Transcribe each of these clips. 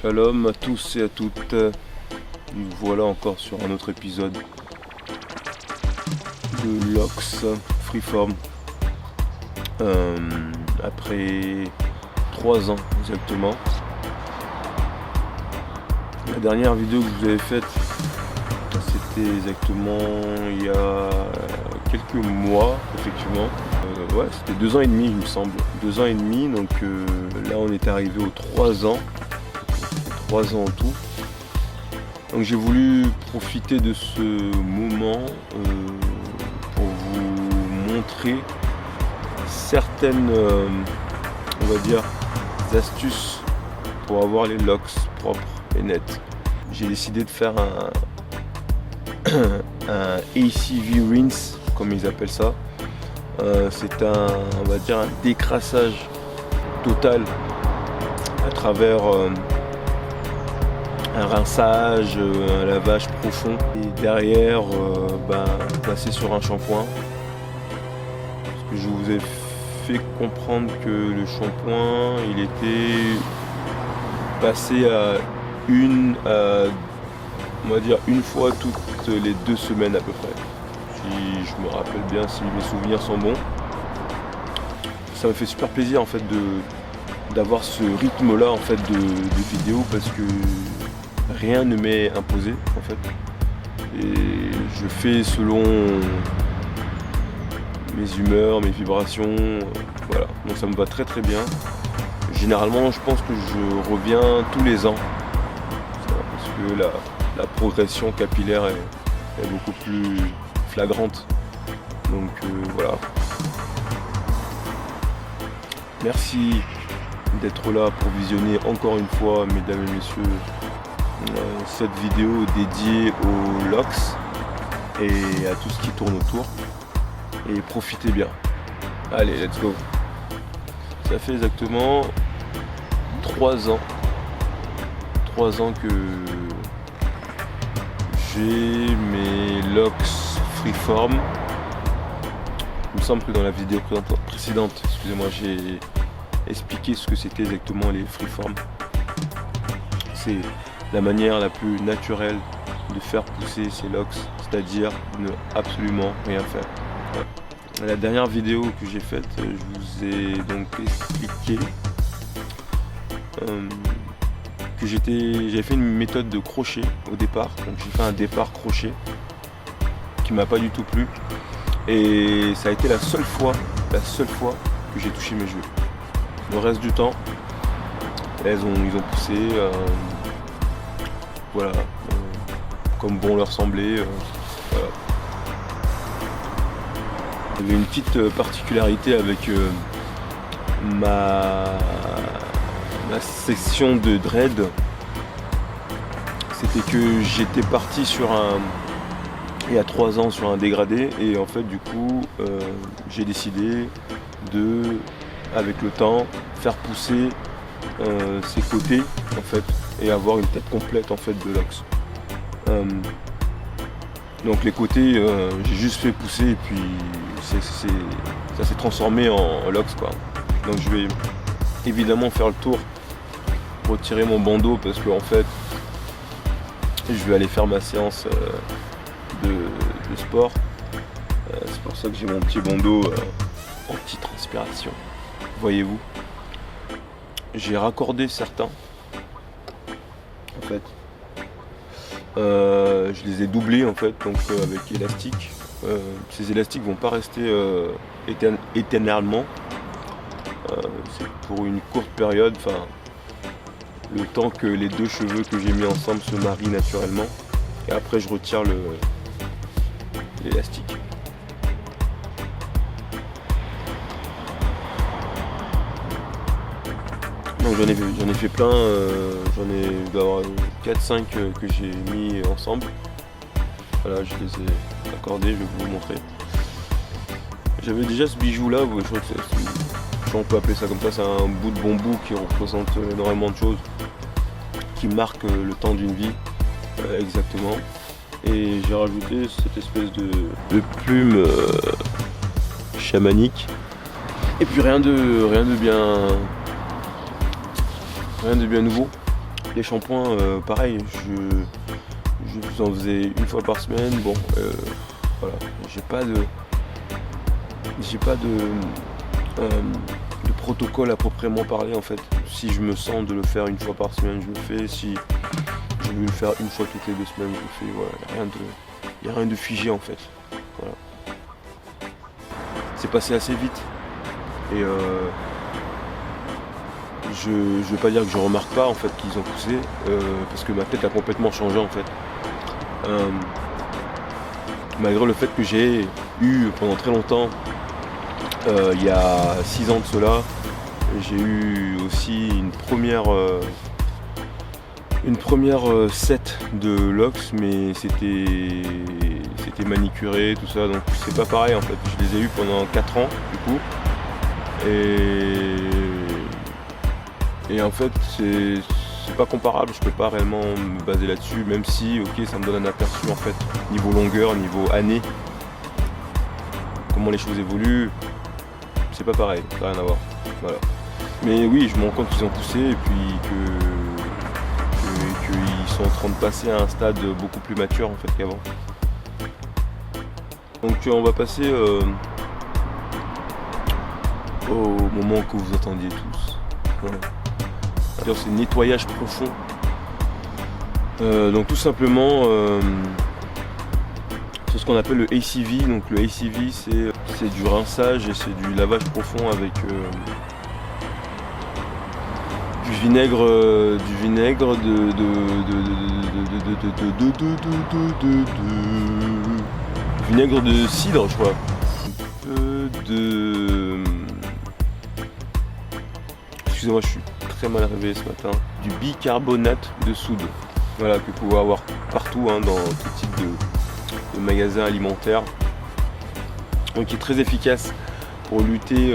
Shalom à tous et à toutes, nous voilà encore sur un autre épisode de Lox Freeform. Après 3 ans exactement. La dernière vidéo que je vous avais faite, c'était exactement il y a quelques mois, effectivement. Ouais, c'était 2 ans et demi, il me semble. 2 ans et demi, donc là on est arrivé aux 3 ans. 3 ans en tout. Donc j'ai voulu profiter de ce moment pour vous montrer certaines, on va dire, astuces pour avoir les locks propres et nets. J'ai décidé de faire un ACV rinse, comme ils appellent ça. C'est on va dire, un décrassage total à travers un rinçage, un lavage profond et derrière passer sur un shampoing, parce que je vous ai fait comprendre que le shampoing il était passé à on va dire une fois toutes les 2 semaines à peu près, si je me rappelle bien, si mes souvenirs sont bons. Ça me fait super plaisir en fait d'avoir ce rythme là en fait de vidéo, parce que rien ne m'est imposé en fait, et je fais selon mes humeurs, mes vibrations, voilà, donc ça me va très très bien. Généralement je pense que je reviens tous les ans, parce que la progression capillaire est beaucoup plus flagrante, donc voilà. Merci d'être là pour visionner encore une fois, mesdames et messieurs, cette vidéo dédiée aux locks et à tout ce qui tourne autour, et profitez bien. Allez, let's go. Ça fait exactement 3 ans que j'ai mes locks freeform. Il me semble que dans la vidéo précédente, excusez-moi, j'ai expliqué ce que c'était exactement les freeform. C'est la manière la plus naturelle de faire pousser ces locks, c'est-à-dire ne absolument rien faire. La dernière vidéo que j'ai faite, je vous ai donc expliqué que j'avais fait une méthode de crochet au départ. Donc j'ai fait un départ crochet qui m'a pas du tout plu, et ça a été la seule fois que j'ai touché mes cheveux. Le reste du temps, ils ont poussé, voilà, comme bon leur semblait. Voilà. Il y avait une petite particularité avec ma section de dread, c'était que j'étais parti il y a 3 ans sur un dégradé, et en fait du coup j'ai décidé de, avec le temps, faire pousser ses côtés en fait, et avoir une tête complète en fait de locks. Donc les côtés, j'ai juste fait pousser, et puis ça s'est transformé en locks quoi. Donc je vais évidemment faire le tour, retirer mon bandeau, parce que en fait je vais aller faire ma séance de sport. C'est pour ça que j'ai mon petit bandeau anti-transpiration, voyez-vous. J'ai raccordé certains en fait, je les ai doublés en fait, donc avec élastique. Ces élastiques vont pas rester éternellement, c'est pour une courte période, enfin le temps que les 2 cheveux que j'ai mis ensemble se marient naturellement, et après je retire l'élastique. Donc j'en ai fait plein, j'en ai d'avoir 4-5 que j'ai mis ensemble. Voilà, je les ai accordés, je vais vous montrer. J'avais déjà ce bijou là, je crois que on peut appeler ça comme ça, c'est un bout de bambou qui représente énormément de choses, qui marque le temps d'une vie, exactement. Et j'ai rajouté cette espèce de plume chamanique. Et puis rien de bien nouveau. Les shampoings, pareil, je en faisais une fois par semaine. Bon, voilà, j'ai pas de protocole à proprement parler en fait. Si je me sens de le faire une fois par semaine, je le fais. Si je veux le faire une fois toutes les 2 semaines, je le fais. Voilà, il n'y a rien de figé en fait. Voilà. C'est passé assez vite. Et je ne veux pas dire que je remarque pas en fait qu'ils ont poussé, parce que ma tête a complètement changé en fait. Malgré le fait que j'ai eu pendant très longtemps, il y a 6 ans de cela, j'ai eu aussi une première set de locks, mais c'était manicuré, tout ça, donc c'est pas pareil en fait. Je les ai eu pendant 4 ans du coup. Et en fait c'est pas comparable, je peux pas réellement me baser là-dessus, même si ok ça me donne un aperçu en fait, niveau longueur, niveau année, comment les choses évoluent, c'est pas pareil, ça n'a rien à voir. Voilà. Mais oui, je me rends compte qu'ils ont poussé et puis qu'ils sont en train de passer à un stade beaucoup plus mature en fait qu'avant. Donc on va passer au moment que vous attendiez tous. Voilà. C'est le nettoyage profond. Donc tout simplement, c'est ce qu'on appelle le ACV. Donc le ACV, c'est du rinçage et c'est du lavage profond avec du vinaigre vinaigre de cidre, je crois. Un peu de... Excusez-moi, je suis très mal réveillé ce matin. Du bicarbonate de soude. Voilà, que vous pouvez avoir partout hein, dans tout type de magasins alimentaires. Donc qui est très efficace pour lutter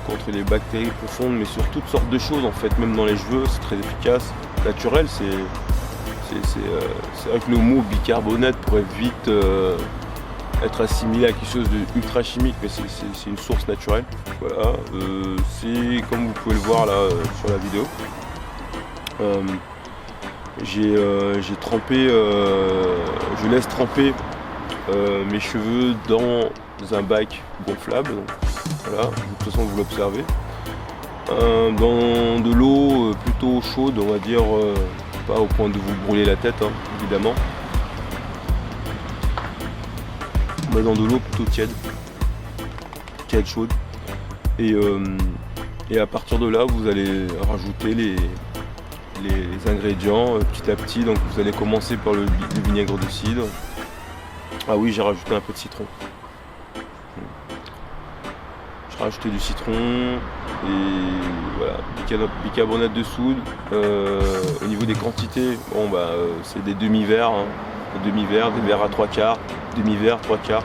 contre les bactéries profondes, mais sur toutes sortes de choses en fait, même dans les cheveux, c'est très efficace. Naturel, c'est vrai que le mot bicarbonate pourrait vite être assimilé à quelque chose d'ultra chimique, mais c'est une source naturelle. Voilà, c'est comme vous pouvez le voir là sur la vidéo. J'ai trempé, je laisse tremper mes cheveux dans un bac gonflable. Donc, voilà, de toute façon vous l'observez. Dans de l'eau plutôt chaude, on va dire, pas au point de vous brûler la tête, hein, évidemment. Mais dans de l'eau plutôt tiède chaude. Et à partir de là, vous allez rajouter les ingrédients petit à petit. Donc vous allez commencer par le vinaigre de cidre. Ah oui, j'ai rajouté un peu de citron. J'ai rajouté du citron et voilà, bicarbonate de soude. Au niveau des quantités, bon bah c'est des demi-verres, hein. Des demi-verres, des verres à 3/4, demi-verres, 3/4.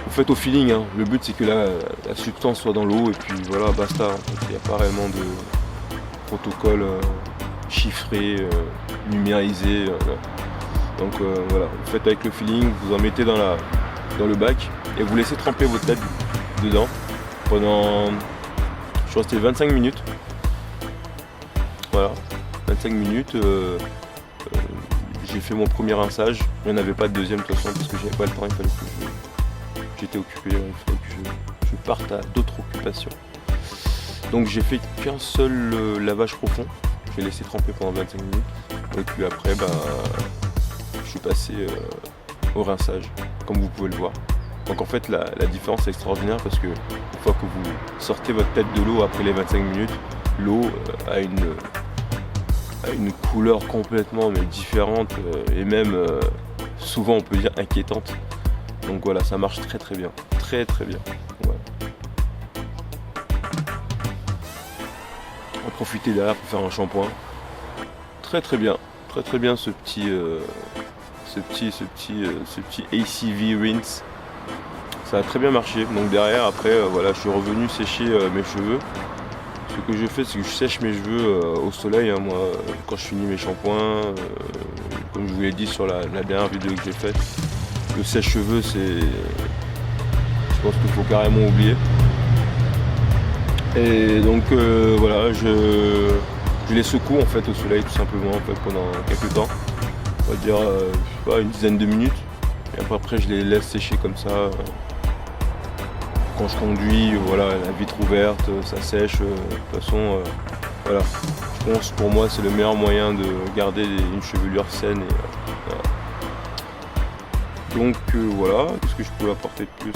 Vous faites au feeling, hein. Le but c'est que la substance soit dans l'eau et puis voilà, basta. Il n'y a pas réellement de protocole chiffré, numérisé. Donc voilà, vous faites avec le feeling, vous en mettez dans le bac et vous laissez tremper votre tête dedans pendant, je suis resté 25 minutes. Voilà, 25 minutes. J'ai fait mon premier rinçage. Il n'y en avait pas de deuxième de toute façon parce que j'avais pas le temps, il fallait que j'étais occupé, il fallait que je parte à d'autres occupations. Donc j'ai fait qu'un seul lavage profond. J'ai laissé tremper pendant 25 minutes. Et puis après, je suis passé au rinçage, comme vous pouvez le voir. Donc en fait la différence est extraordinaire parce que une fois que vous sortez votre tête de l'eau après les 25 minutes, l'eau a une couleur complètement mais différente et même souvent on peut dire inquiétante. Donc voilà, ça marche très très bien. Très très bien. Voilà. On va profiter derrière pour faire un shampoing. Très très bien. Très très bien ce petit ACV rinse. Ça a très bien marché. Donc derrière après voilà, je suis revenu sécher mes cheveux. Ce que je fais, c'est que je sèche mes cheveux au soleil, hein, moi, quand je finis mes shampoings, comme je vous l'ai dit sur la dernière vidéo que j'ai faite. Le sèche-cheveux, je pense qu'il faut carrément oublier. Et donc voilà, je les secoue en fait au soleil tout simplement en fait, pendant quelques temps. On va dire je sais pas, une dizaine de minutes. Et après je les laisse sécher comme ça. Quand je conduis, voilà, la vitre ouverte, ça sèche. De toute façon, voilà. Je pense pour moi c'est le meilleur moyen de garder une chevelure saine. Et, voilà. Donc voilà, qu'est-ce que je peux apporter de plus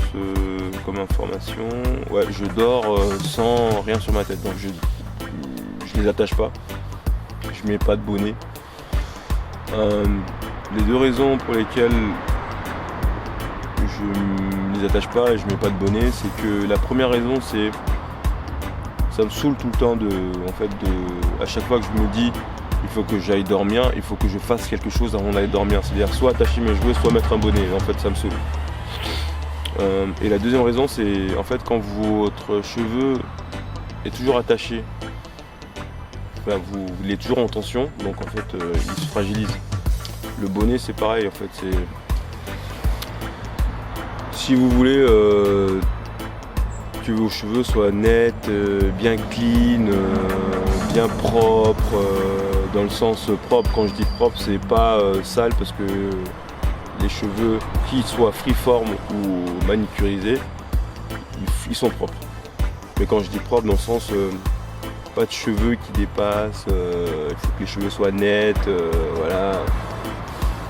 comme information? Ouais, je dors sans rien sur ma tête, donc je les attache pas, je mets pas de bonnet. Les deux raisons pour lesquelles je ne les attache pas et je mets pas de bonnet, c'est que la première raison c'est ça me saoule tout le temps à chaque fois que je me dis il faut que j'aille dormir, il faut que je fasse quelque chose avant d'aller dormir. C'est-à-dire soit attacher mes jouets, soit mettre un bonnet. En fait, ça me saoule. Et la deuxième raison, c'est en fait quand votre cheveu est toujours attaché, enfin, il est toujours en tension, donc en fait, il se fragilise. Le bonnet, c'est pareil. En fait, c'est si vous voulez que vos cheveux soient nets, bien clean, bien propres. Dans le sens propre, quand je dis propre, c'est pas sale parce que les cheveux, qu'ils soient freeform ou manicurisés, ils sont propres. Mais quand je dis propre, dans le sens pas de cheveux qui dépassent, il faut que les cheveux soient nets, voilà.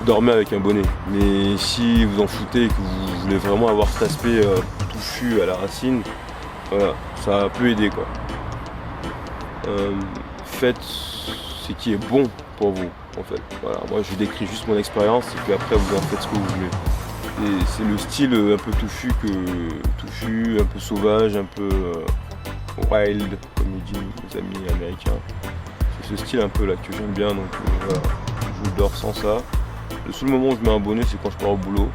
Dormez avec un bonnet. Mais si vous en foutez et que vous voulez vraiment avoir cet aspect touffu à la racine, voilà, ça peut aider quoi. Faites ce qui est bon pour vous en fait. Voilà, moi je décris juste mon expérience et puis après vous en faites ce que vous voulez. Et c'est le style un peu touffu, un peu sauvage, un peu wild, comme ils disent mes amis américains. C'est ce style un peu là que j'aime bien, donc voilà, je dors sans ça. Le seul moment où je mets un bonnet, c'est quand je pars au boulot.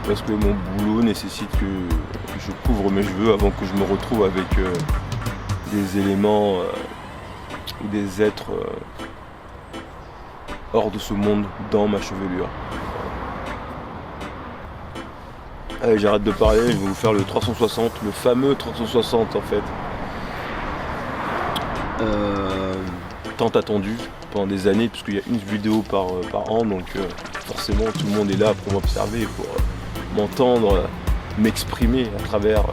Parce que mon boulot nécessite que je couvre mes cheveux avant que je me retrouve avec des éléments ou des êtres hors de ce monde dans ma chevelure. Allez, j'arrête de parler, je vais vous faire le 360, le fameux 360 en fait. Tant attendu pendant des années, puisqu'il y a une vidéo par an, donc forcément tout le monde est là pour m'observer, pour m'entendre, m'exprimer à travers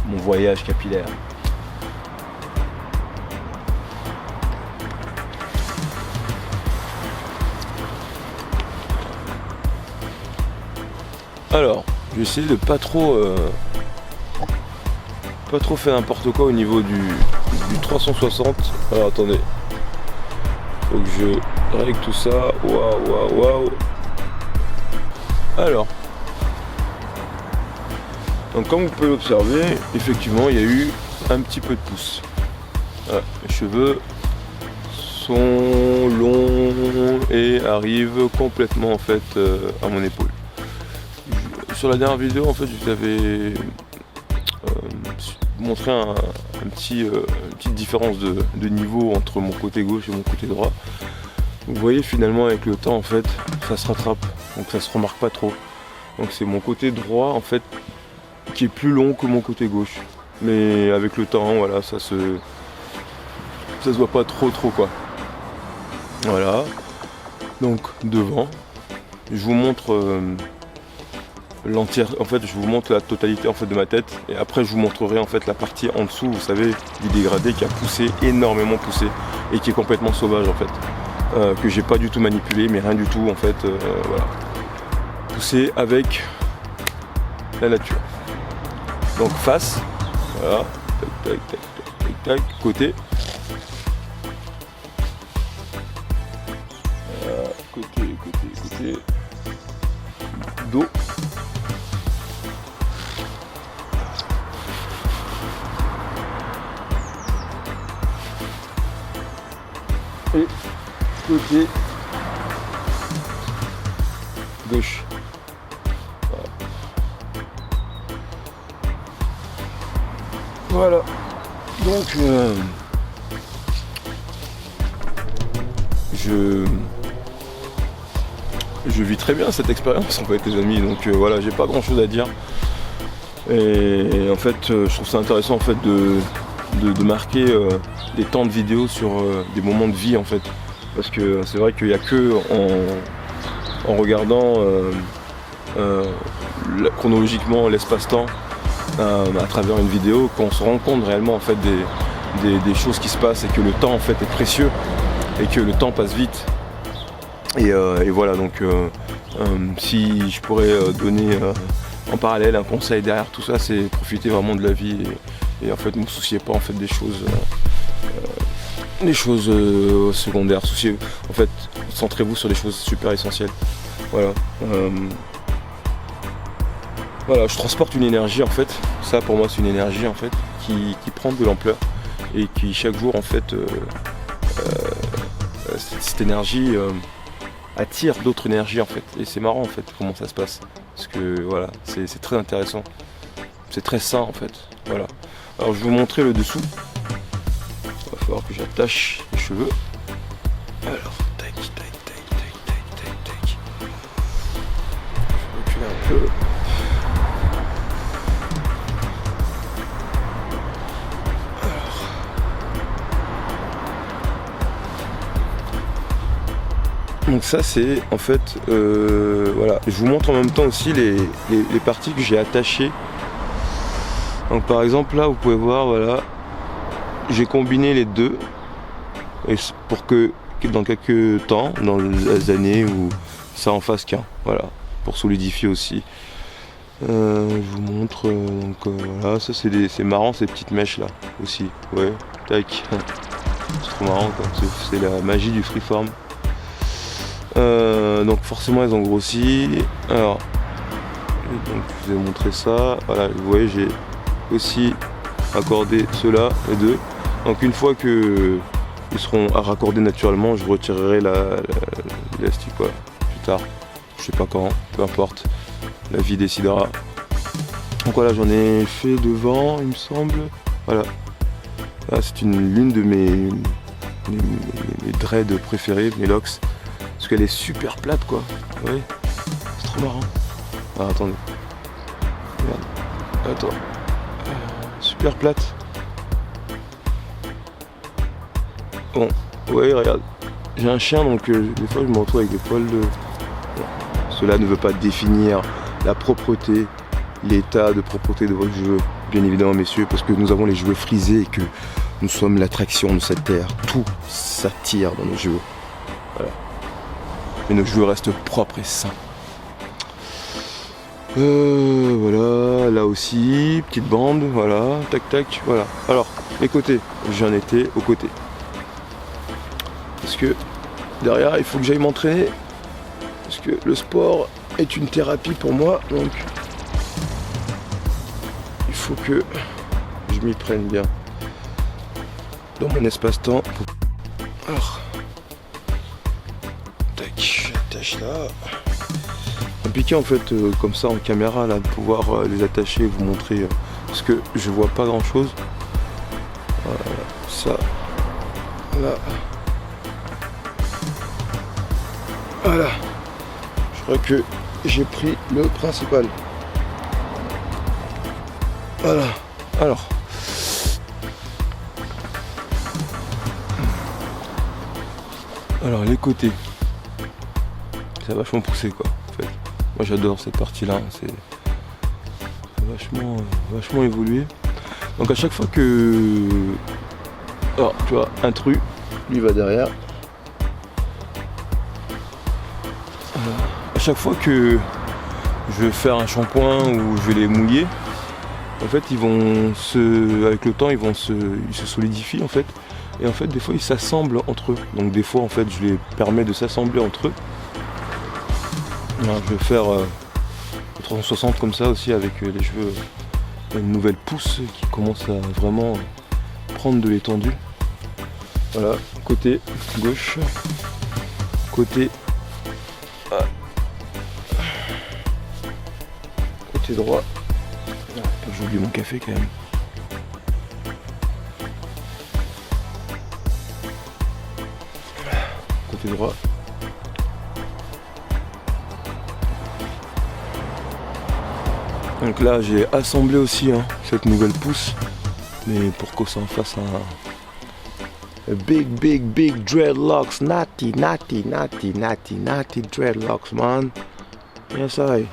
mon voyage capillaire. Alors, je vais essayer de pas trop faire n'importe quoi au niveau du 360. Alors attendez, faut que je règle tout ça. Waouh. Alors, donc comme vous pouvez l'observer, effectivement il y a eu un petit peu de pouce. Voilà, les cheveux sont longs et arrivent complètement en fait à mon épaule. Sur la dernière vidéo, en fait, je vous avais montré une petite différence de niveau entre mon côté gauche et mon côté droit. Vous voyez, finalement, avec le temps, en fait, ça se rattrape, donc ça se remarque pas trop. Donc c'est mon côté droit, en fait, qui est plus long que mon côté gauche. Mais avec le temps, voilà, ça se voit pas trop quoi. Voilà. Donc devant, je vous montre en fait je vous montre la totalité en fait de ma tête et après je vous montrerai en fait la partie en dessous, vous savez, du dégradé qui a poussé, énormément poussé et qui est complètement sauvage en fait, que j'ai pas du tout manipulé, mais rien du tout en fait, voilà, poussé avec la nature. Donc face, voilà, tac, côté, côté, dos. Et côté gauche. Voilà. Donc je vis très bien cette expérience en fait les amis, donc voilà, j'ai pas grand chose à dire. Et en fait je trouve ça intéressant en fait de de marquer des temps de vidéo sur des moments de vie en fait. Parce que c'est vrai qu'il n'y a que en regardant chronologiquement l'espace-temps à travers une vidéo qu'on se rend compte réellement en fait des choses qui se passent et que le temps en fait est précieux et que le temps passe vite. Et voilà, donc si je pourrais donner en parallèle un conseil derrière tout ça, c'est profiter vraiment de la vie et en fait ne vous souciez pas en fait des choses secondaires. En fait, centrez-vous sur des choses super essentielles. Voilà. Voilà, je transporte une énergie en fait. Ça pour moi c'est une énergie en fait qui prend de l'ampleur et qui chaque jour en fait cette énergie attire d'autres énergies en fait. Et c'est marrant en fait comment ça se passe. Parce que voilà, c'est très intéressant. C'est très sain en fait. Voilà. Alors je vais vous montrer le dessous. Il va falloir que j'attache les cheveux. Alors, tac, tac, tac, tac, tac, tac, tac. Je vais reculer un peu. Donc ça c'est en fait voilà, je vous montre en même temps aussi les parties que j'ai attachées. Donc par exemple là vous pouvez voir, voilà, j'ai combiné les deux et pour que dans quelques temps, dans les années où ça en fasse qu'un, voilà, pour solidifier aussi. Je vous montre donc voilà, ça c'est marrant ces petites mèches là aussi, ouais, tac, c'est trop marrant quoi, c'est la magie du freeform. Donc forcément elles ont grossi. Alors donc, je vous ai montré ça. Voilà, vous voyez j'ai aussi accordé ceux-là, les deux. Donc une fois que ils seront raccordés naturellement, je retirerai l'élastique quoi, plus tard. Je sais pas quand, peu importe. La vie décidera. Donc voilà, j'en ai fait devant, il me semble. Voilà. Là c'est l'une de mes dreads préférées, mes locks. Parce qu'elle est super plate quoi. Oui, c'est trop marrant. Ah, attendez. Regarde. Attends. Super plate. Bon, ouais, regarde. J'ai un chien donc des fois je me retrouve avec des poils de. Bon. Cela ne veut pas définir la propreté, l'état de propreté de votre cheveux, bien évidemment messieurs, parce que nous avons les cheveux frisés et que nous sommes l'attraction de cette terre. Tout s'attire dans nos cheveux. Voilà. Mais nos cheveux restent propres et sains. Voilà, là aussi, petite bande, voilà, tac tac, voilà. Alors, les côtés, j'en étais aux côtés. Parce que derrière, il faut que j'aille m'entraîner. Parce que le sport est une thérapie pour moi, donc il faut que je m'y prenne bien. Dans mon espace-temps. Alors. Là, compliqué en fait comme ça en caméra là de pouvoir les attacher et vous montrer parce que je vois pas grand chose. Voilà, ça là, voilà, je crois que j'ai pris le principal. Voilà, alors les côtés, ça a vachement poussé quoi en fait. Moi j'adore cette partie là, c'est vachement évolué. Donc à chaque fois que, alors tu vois, intrus, lui va derrière. À chaque fois que je vais faire un shampoing ou je vais les mouiller, en fait ils vont avec le temps ils se solidifient en fait. Et en fait des fois ils s'assemblent entre eux. Donc des fois en fait je les permets de s'assembler entre eux. Alors, je vais faire 360 comme ça aussi avec les cheveux. Une nouvelle pousse qui commence à vraiment prendre de l'étendue. Voilà, côté gauche, côté droit. J'ai oublié mon café quand même. Côté droit. Donc là j'ai assemblé aussi cette nouvelle pousse Mais pour qu'on s'en fasse un big dreadlocks, natty dreadlocks, man. Yes, I.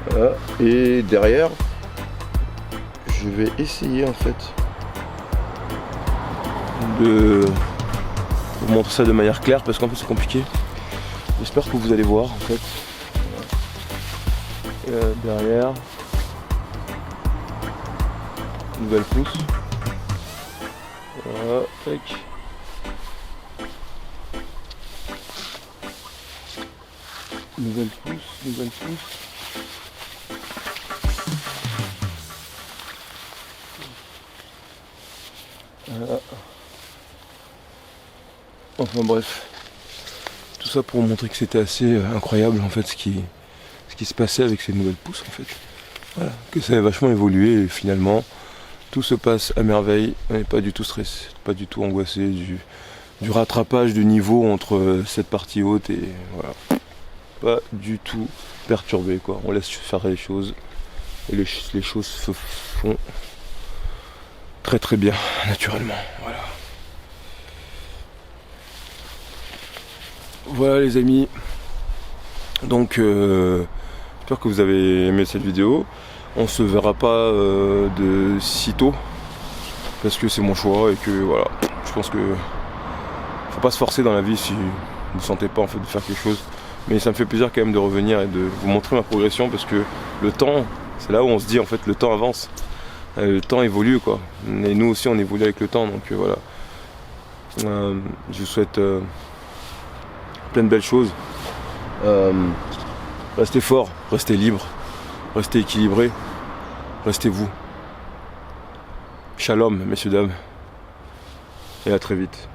Voilà. Et derrière, je vais essayer en fait de vous montrer ça de manière claire parce qu'en fait c'est compliqué. J'espère que vous allez voir en fait. Derrière, nouvelle pousse. Voilà, tac. Nouvelle pousse. Voilà. Enfin bref, tout ça pour vous montrer que c'était assez incroyable en fait ce qui se passait avec ces nouvelles pousses en fait. Voilà, que ça avait vachement évolué et finalement tout se passe à merveille. On n'est pas du tout stressé, pas du tout angoissé du rattrapage du niveau entre cette partie haute et voilà. Pas du tout perturbé quoi. On laisse faire les choses et les choses se font très très bien naturellement. Voilà. Voilà les amis. Donc j'espère que vous avez aimé cette vidéo. On se verra pas de sitôt parce que c'est mon choix et que voilà. Je pense que faut pas se forcer dans la vie si vous ne sentez pas en fait de faire quelque chose. Mais ça me fait plaisir quand même de revenir et de vous montrer ma progression parce que le temps, c'est là où on se dit en fait le temps avance. Le temps évolue quoi. Et nous aussi on évolue avec le temps donc voilà. Je vous souhaite plein de belles choses. Restez fort, restez libre, restez équilibré, restez vous. Shalom messieurs dames et à très vite.